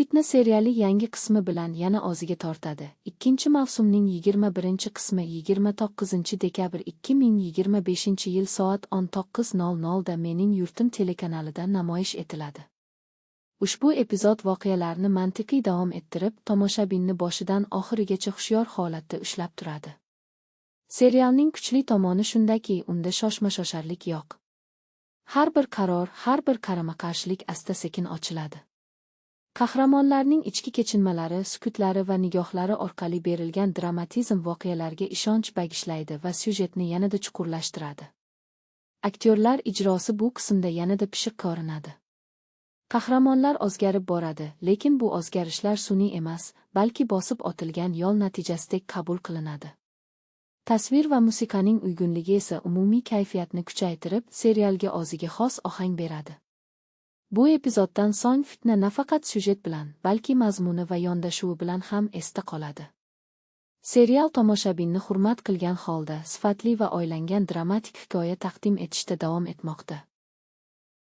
Fitna seriali yangi qismi bilan yana og'ziga tortadi. Ikkinchi mavsumning 21-qismi 29-dekabr 2025-yil soat 19:00 da Mening yurtim telekanalida namoyish etiladi. Ushbu epizod voqealarni mantiqiy davom ettirib, tomoshabinni boshidan oxirigacha hushyor holatda ushlab turadi. Serialning kuchli tomoni shundaki, unda shoshma-shosharlik yo'q. Har bir qaror, har bir qarama-qarshilik asta-sekin ochiladi. Qahramonlarning ichki kechinmalari, sukutlari va nigohlari orqali berilgan dramatizm voqealarga ishonch bagishlaydi va syujetni yanada chuqurlashtiradi. Aktyorlar ijrosi bu qismda yanada pishiq ko'rinadi. Qahramonlar o'zgarib boradi, lekin bu o'zgarishlar sun'iy emas, balki bosib otilgan yo'l natijasidek qabul qilinadi. Tasvir va musiqaning uyg'unligi esa umumiy kayfiyatni kuchaytirib, serialga o'ziga xos ohang beradi. Bu epizoddan so'ng fitna nafaqat syujet bilan, balki mazmuni va yondashuvi bilan ham esda qoladi. Serial tomoshabinni hurmat qilgan holda sifatli va o'ylangan dramatik hikoya taqdim etishda davom etmoqda.